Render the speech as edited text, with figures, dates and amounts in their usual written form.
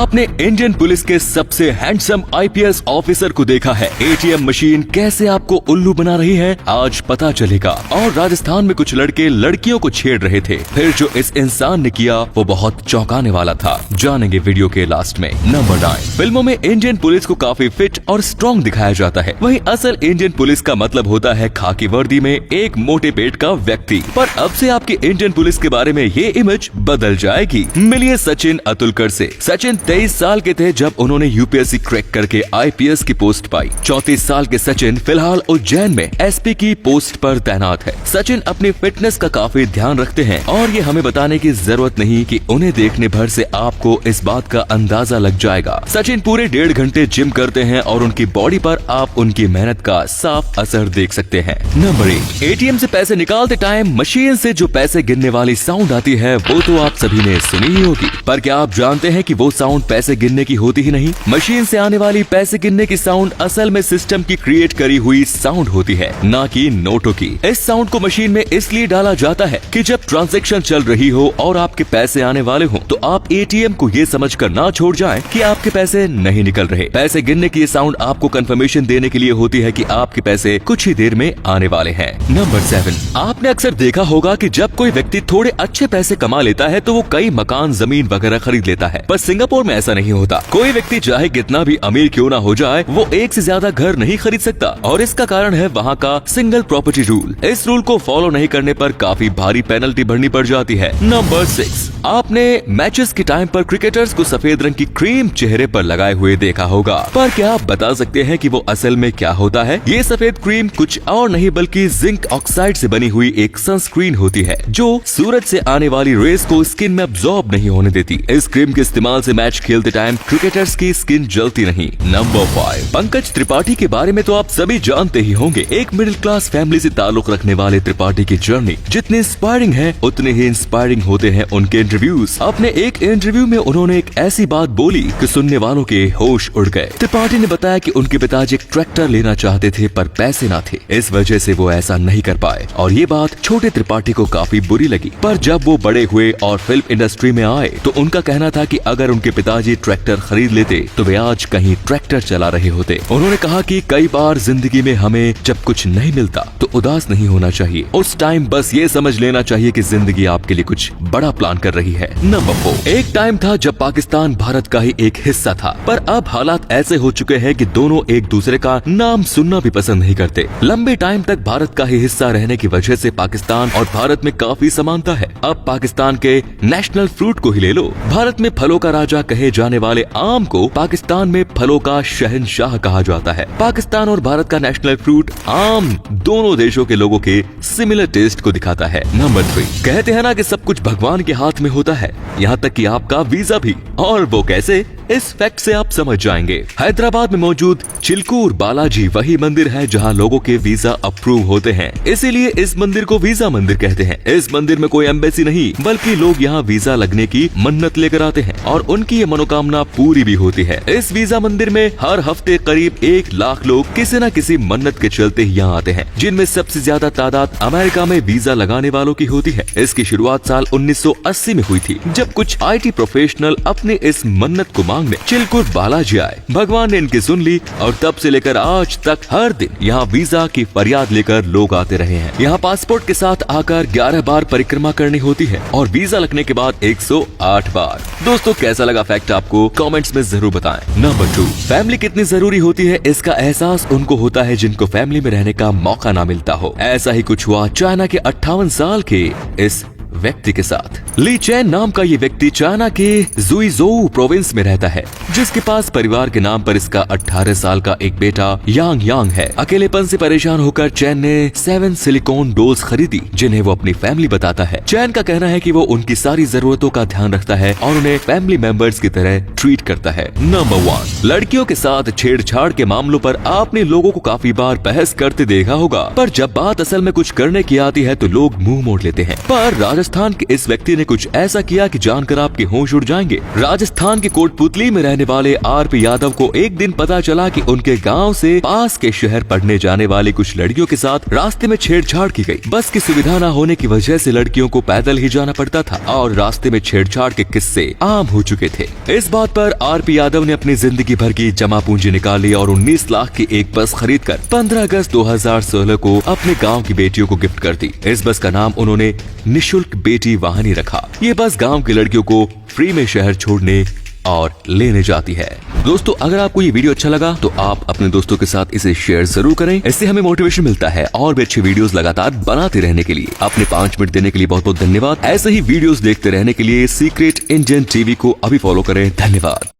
आपने Indian police के सबसे हैंडसम आईपीएस ऑफिसर को देखा है। एटीएम मशीन कैसे आपको उल्लू बना रही है आज पता चलेगा। और राजस्थान में कुछ लड़के लड़कियों को छेड़ रहे थे, फिर जो इस इंसान ने किया वो बहुत चौंकाने वाला था। जानेंगे वीडियो के लास्ट में। नंबर 9। फिल्मों में इंडियन पुलिस को काफी फिट और स्ट्रॉन्ग दिखाया जाता है, वहीं असल इंडियन पुलिस का मतलब होता है खाकी वर्दी में एक मोटे पेट का व्यक्ति। पर अब से आपकी इंडियन पुलिस के बारे में ये इमेज बदल जाएगी। मिलिए सचिन अतुलकर से। सचिन 23 साल के थे जब उन्होंने यूपीएससी क्रैक करके आईपीएस की पोस्ट पाई। 34 साल के सचिन फिलहाल उज्जैन में एसपी की पोस्ट पर तैनात है। सचिन अपनी फिटनेस का काफी ध्यान रखते हैं और ये हमें बताने की जरूरत नहीं कि उन्हें देखने भर से आपको इस बात का अंदाजा लग जाएगा। सचिन पूरे 1.5 घंटे जिम करते हैं और उनकी बॉडी पर आप उनकी मेहनत का साफ असर देख सकते हैं। नंबर 8। एटीएम से पैसे निकालते टाइम मशीन से जो पैसे गिनने वाली साउंड आती है वो तो आप सभी ने सुनी ही होगी, पर क्या आप जानते हैं कि वो साउंड पैसे गिनने की होती ही नहीं। मशीन से आने वाली पैसे गिनने की साउंड असल में सिस्टम की क्रिएट करी हुई साउंड होती है, ना कि नोटों की। इस साउंड को मशीन में इसलिए डाला जाता है कि जब ट्रांजैक्शन चल रही हो और आपके पैसे आने वाले हो तो आप एटीएम को ये समझकर ना छोड़ जाएं कि आपके पैसे नहीं निकल रहे। पैसे गिनने की ये साउंड आपको कंफर्मेशन देने के लिए होती है कि आपके पैसे कुछ ही देर में आने वाले हैं। नंबर 7। आपने अक्सर देखा होगा कि जब कोई व्यक्ति थोड़े अच्छे पैसे कमा लेता है तो वो कई मकान जमीन वगैरह खरीद लेता है, पर सिंगापुर में ऐसा नहीं होता। कोई व्यक्ति चाहे कितना भी अमीर क्यों ना हो जाए वो एक से ज्यादा घर नहीं खरीद सकता और इसका कारण है वहाँ का सिंगल प्रॉपर्टी रूल। इस रूल को फॉलो नहीं करने पर काफी भारी पेनल्टी भरनी पड़ जाती है। नंबर 6। आपने मैचेस के टाइम पर क्रिकेटर्स को सफेद रंग की क्रीम चेहरे पर लगाए हुए देखा होगा, पर क्या आप बता सकते हैं कि वो असल में क्या होता है? ये सफेद क्रीम कुछ और नहीं बल्कि जिंक ऑक्साइड से बनी हुई एक सनस्क्रीन होती है जो सूरज से आने वाली रेस को स्किन में अब्सॉर्ब नहीं होने देती। इस क्रीम के इस्तेमाल से मैच खेलते टाइम क्रिकेटर्स की स्किन जलती नहीं। नंबर 5। पंकज त्रिपाठी के बारे में तो आप सभी जानते ही होंगे। एक मिडिल क्लास फैमिली से ताल्लुक रखने वाले त्रिपाठी की जर्नी जितनी इंस्पायरिंग है उतने ही इंस्पायरिंग होते हैं उनके इंटरव्यूज। अपने एक इंटरव्यू में उन्होंने एक ऐसी बात बोली कि सुनने वालों के होश उड़ गए। त्रिपाठी ने बताया कि उनके पिताजी एक ट्रैक्टर लेना चाहते थे पर पैसे ना थे, इस वजह से वो ऐसा नहीं कर पाए और ये बात छोटे त्रिपाठी को काफी बुरी लगी। पर जब वो बड़े हुए और फिल्म इंडस्ट्री में आए तो उनका कहना था कि अगर उनके पिताजी ट्रैक्टर खरीद लेते तो वे आज कहीं ट्रैक्टर चला रहे होते। उन्होंने कहा कि कई बार जिंदगी में हमें जब कुछ नहीं मिलता तो उदास नहीं होना चाहिए, उस टाइम बस ये समझ लेना चाहिए कि जिंदगी आपके लिए कुछ बड़ा प्लान कर रही है। नंबर 4। एक टाइम था जब पाकिस्तान भारत का ही एक हिस्सा था, पर अब हालात ऐसे हो चुके हैं कि दोनों एक दूसरे का नाम सुनना भी पसंद नहीं करते। लंबे टाइम तक भारत का ही हिस्सा रहने की वजह से पाकिस्तान और भारत में काफी समानता है। अब पाकिस्तान के नेशनल फ्रूट को ही ले लो। भारत में फलों का राजा कहे जाने वाले आम को पाकिस्तान में फलों का शहंशाह कहा जाता है। पाकिस्तान और भारत का नेशनल फ्रूट आम दोनों देशों के लोगों के सिमिलर टेस्ट को दिखाता है। नंबर 3। कहते हैं ना कि सब कुछ भगवान के हाथ में होता है, यहाँ तक कि आपका वीजा भी। और वो कैसे, इस फैक्ट से आप समझ जाएंगे। हैदराबाद में मौजूद चिलकूर बालाजी वही मंदिर है जहां लोगों के वीजा अप्रूव होते हैं, इसीलिए इस मंदिर को वीजा मंदिर कहते हैं। इस मंदिर में कोई एम्बेसी नहीं बल्कि लोग यहाँ वीजा लगने की मन्नत लेकर आते हैं और उनकी ये मनोकामना पूरी भी होती है। इस वीजा मंदिर में हर हफ्ते करीब 1 लाख लोग किसी न किसी मन्नत के चलते ही यहाँ आते हैं, जिनमें सबसे ज्यादा तादाद अमेरिका में वीजा लगाने वालों की होती है। इसकी शुरुआत साल 1980 में हुई थी जब कुछ IT प्रोफेशनल अपने इस मन्नत को मांगने चिलकूर बालाजी आए। भगवान ने इनकी सुन ली और तब से लेकर आज तक हर दिन यहाँ वीजा की फरियाद लेकर लोग आते रहे हैं। यहाँ पासपोर्ट के साथ आकर 11 बार परिक्रमा करनी होती है और वीजा लगने के बाद 108 बार। दोस्तों कैसा लगा फैक्ट आपको कमेंट्स में जरूर बताएं। नंबर 2। फैमिली कितनी जरूरी होती है इसका एहसास उनको होता है जिनको फैमिली में रहने का मौका ना मिलता हो। ऐसा ही कुछ हुआ चाइना के 58 साल के इस व्यक्ति के साथ। ली चैन नाम का ये व्यक्ति चाइना के जुइजोउ प्रोविंस में रहता है, जिसके पास परिवार के नाम पर इसका 18 साल का एक बेटा यांग यांग है। अकेलेपन से परेशान होकर चैन ने 7 सिलिकॉन डोल्स खरीदी जिन्हें वो अपनी फैमिली बताता है। चैन का कहना है कि वो उनकी सारी जरूरतों का ध्यान रखता है और उन्हें फैमिली मेंबर्स की तरह ट्रीट करता है। नंबर 1। लड़कियों के साथ छेड़छाड़ के मामलों पर आपने लोगों को काफी बार बहस करते देखा होगा, पर जब बात असल में कुछ करने की आती है तो लोग मुंह मोड़ लेते हैं। पर राजस्थान राजस्थान के इस व्यक्ति ने कुछ ऐसा किया कि जानकर आपके होश उड़ जाएंगे। राजस्थान के कोटपुतली में रहने वाले आरपी यादव को एक दिन पता चला कि उनके गांव से पास के शहर पढ़ने जाने वाली कुछ लड़कियों के साथ रास्ते में छेड़छाड़ की गई। बस की सुविधा न होने की वजह से लड़कियों को पैदल ही जाना पड़ता था और रास्ते में छेड़छाड़ के किस्से आम हो चुके थे। इस बात पर आरपी यादव ने अपनी जिंदगी भर की जमा पूंजी निकाली और 19 लाख की एक बस खरीदकर 15 अगस्त 2016 को अपने गांव की बेटियों को गिफ्ट कर दी। इस बस का नाम उन्होंने निशुल्क बेटी वाहिनी रखा। ये बस गांव की लड़कियों को फ्री में शहर छोड़ने और लेने जाती है। दोस्तों, अगर आपको ये वीडियो अच्छा लगा तो आप अपने दोस्तों के साथ इसे शेयर जरूर करें। इससे हमें मोटिवेशन मिलता है और भी अच्छी वीडियोस लगातार बनाते रहने के लिए। अपने 5 मिनट देने के लिए बहुत बहुत धन्यवाद। ऐसे ही वीडियोस देखते रहने के लिए सीक्रेट इंडियन टीवी को अभी फॉलो करें। धन्यवाद।